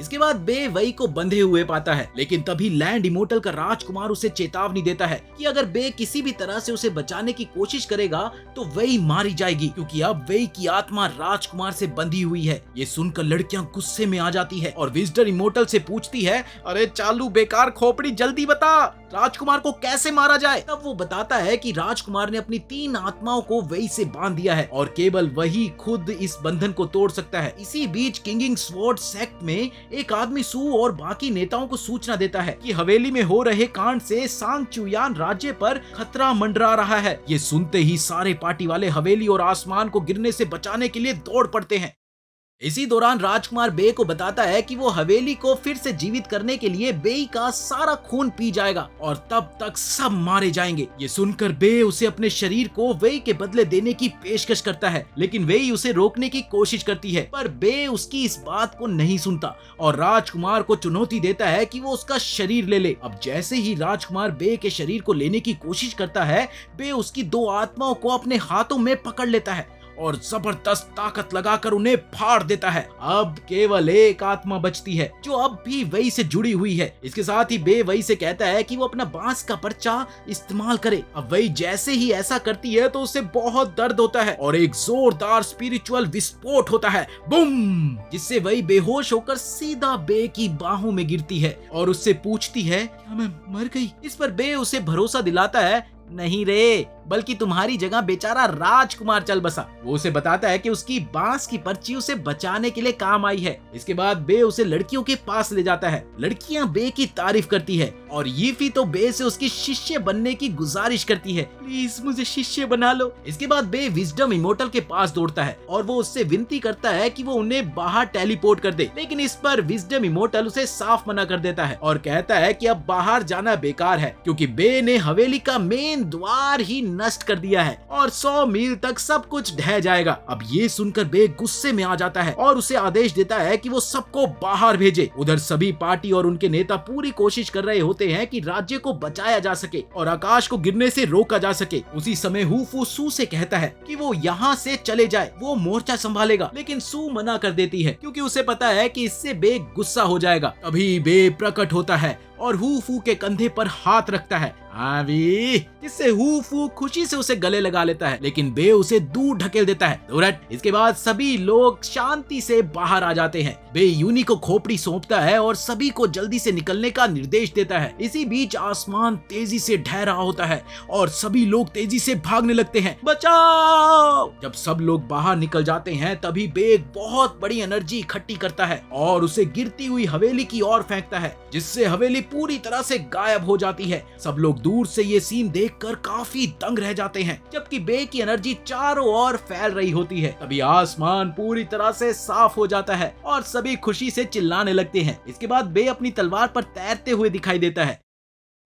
इसके बाद बे वेई को बंधे हुए पाता है, लेकिन तभी लैंड इमोर्टल का राजकुमार उसे चेतावनी देता है कि अगर बे किसी भी तरह से उसे बचाने की कोशिश करेगा तो वेई मारी जाएगी, क्योंकि अब वेई की आत्मा राजकुमार से बंधी हुई है। ये सुनकर लड़कियां गुस्से में आ जाती है और विजडम इमोर्टल से पूछती है, अरे चालू बेकार खोपड़ी, जल्दी बता राजकुमार को कैसे मारा जाए। तब वो बताता है कि राजकुमार ने अपनी 3 आत्माओं को वेई से बांध दिया है और केवल वही खुद इस बंधन को तोड़ सकता है। इसी बीच किंगिंग स्वॉर्ड सेक्ट में एक आदमी सू और बाकी नेताओं को सूचना देता है कि हवेली में हो रहे कांड से सांग चुयान राज्य पर खतरा मंडरा रहा है। ये सुनते ही सारे पार्टी वाले हवेली और आसमान को गिरने से बचाने के लिए दौड़ पड़ते हैं। इसी दौरान राजकुमार बे को बताता है कि वो हवेली को फिर से जीवित करने के लिए बेई का सारा खून पी जाएगा और तब तक सब मारे जाएंगे। ये सुनकर बे उसे अपने शरीर को वेई के बदले देने की पेशकश करता है, लेकिन वेई उसे रोकने की कोशिश करती है, पर बे उसकी इस बात को नहीं सुनता और राजकुमार को चुनौती देता है कि वो उसका शरीर ले ले। अब जैसे ही राजकुमार बे के शरीर को लेने की कोशिश करता है, बे उसकी 2 आत्माओं को अपने हाथों में पकड़ लेता है और जबरदस्त ताकत लगाकर उन्हें फाड़ देता है। अब केवल एक आत्मा बचती है जो अब भी वेई से जुड़ी हुई है। इसके साथ ही बे वेई से कहता है कि वो अपना बांस का पर्चा इस्तेमाल करे। अब वेई जैसे ही ऐसा करती है तो उसे बहुत दर्द होता है और एक जोरदार स्पिरिचुअल विस्फोट होता है, बूम, जिससे वेई बेहोश होकर सीधा बे की बाहों में गिरती है और उससे पूछती है, क्या मैं मर गई? इस पर बे उसे भरोसा दिलाता है, नहीं रे, बल्कि तुम्हारी जगह बेचारा राजकुमार चल बसा। वो उसे बताता है कि उसकी बांस की पर्ची उसे बचाने के लिए काम आई है। इसके बाद बे उसे लड़कियों के पास ले जाता है। लड़कियां बे की तारीफ करती है और यीफी तो बे से उसकी शिष्य बनने की गुजारिश करती है, प्लीज मुझे शिष्य बना लो। इसके बाद बे विजडम इमोर्टल के पास दौड़ता है और वो उससे विनती करता है कि वो उन्हें बाहर टेलीपोर्ट कर दे, लेकिन इस पर विजडम इमोर्टल उसे साफ मना कर देता है और कहता है कि अब बाहर जाना बेकार है क्योंकि बे ने हवेली का मेन द्वार ही नष्ट कर दिया है और 100 मील तक सब कुछ ढह जाएगा। अब ये सुनकर बे गुस्से में आ जाता है और उसे आदेश देता है कि वो सबको बाहर भेजे। उधर सभी पार्टी और उनके नेता पूरी कोशिश कर रहे होते हैं कि राज्य को बचाया जा सके और आकाश को गिरने से रोका जा सके। उसी समय हुफू सू से कहता है कि वो यहाँ से चले जाए, वो मोर्चा संभालेगा, लेकिन सू मना कर देती है क्योंकि उसे पता है कि इससे बे गुस्सा हो जाएगा। तभी बे प्रकट होता है और हुफू के कंधे पर हाथ रखता है, आवी, जिससे हुफू खुशी से उसे गले लगा लेता है, लेकिन बे उसे दूर ढकेल देता है। दूरट। इसके बाद सभी लोग शांति से बाहर आ जाते हैं। बे यूनी को खोपड़ी सौंपता है और सभी को जल्दी से निकलने का निर्देश देता है। इसी बीच आसमान तेजी से ढह रहा होता है और सभी लोग तेजी से भागने लगते हैं, बचाओ। जब सब लोग बाहर निकल जाते हैं तभी बे एक बहुत बड़ी एनर्जी इकट्ठी करता है और उसे गिरती हुई हवेली की ओर फेंकता है, जिससे हवेली पूरी तरह से गायब हो जाती है। सब लोग दूर से ये सीन देखकर काफी दंग रह जाते हैं, जबकि बे की एनर्जी चारों ओर फैल रही होती है। तभी आसमान पूरी तरह से साफ हो जाता है और सभी खुशी से चिल्लाने लगते हैं। इसके बाद बे अपनी तलवार पर तैरते हुए दिखाई देता है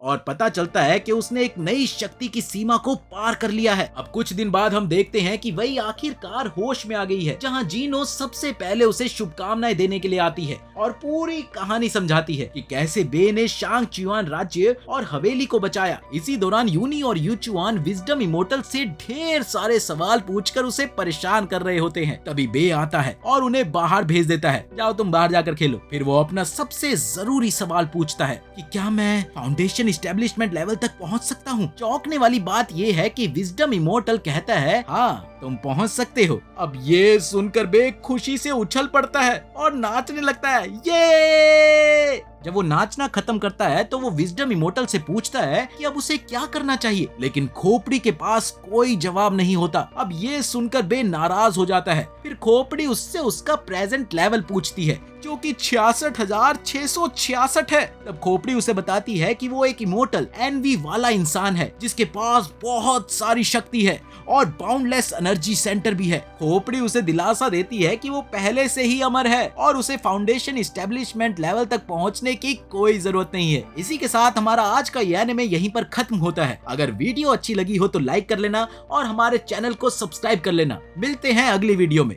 और पता चलता है कि उसने एक नई शक्ति की सीमा को पार कर लिया है। अब कुछ दिन बाद हम देखते हैं कि वही आखिरकार होश में आ गई है, जहां जीनो सबसे पहले उसे शुभकामनाएं देने के लिए आती है और पूरी कहानी समझाती है कि कैसे बे ने शांग चुआन राज्य और हवेली को बचाया। इसी दौरान यूनी और यूचुआन विजडम इमोर्टल से ढेर सारे सवाल पूछकर उसे परेशान कर रहे होते हैं। तभी बे आता है और उन्हें बाहर भेज देता है, जाओ तुम बाहर जाकर खेलो। फिर वो अपना सबसे जरूरी सवाल पूछता है कि क्या मैं फाउंडेशन एस्टेब्लिशमेंट लेवल तक पहुंच सकता हूं। चौंकने वाली बात यह है कि विजडम इमोर्टल कहता है, हाँ तुम पहुंच सकते हो। अब ये सुनकर बे खुशी से उछल पड़ता है और नाचने लगता है, ये। जब वो नाचना खत्म करता है तो वो विजडम इमोर्टल से पूछता है कि अब उसे क्या करना चाहिए, लेकिन खोपड़ी के पास कोई जवाब नहीं होता। अब ये सुनकर बे नाराज हो जाता है। फिर खोपड़ी उससे उसका प्रेजेंट लेवल पूछती है, जो कि 66,666 है। तब खोपड़ी उसे बताती है कि वो एक इमोर्टल एनवी वाला इंसान है, जिसके पास बहुत सारी शक्ति है और बाउंडलेस एनर्जी सेंटर भी है। खोपड़ी उसे दिलासा देती है कि वो पहले से ही अमर है और उसे फाउंडेशन एस्टेब्लिशमेंट लेवल तक पहुंचने की कोई जरूरत नहीं है। इसी के साथ हमारा आज का यह एनिमे यहीं पर खत्म होता है। अगर वीडियो अच्छी लगी हो तो लाइक कर लेना और हमारे चैनल को सब्सक्राइब कर लेना। मिलते हैं अगली वीडियो में।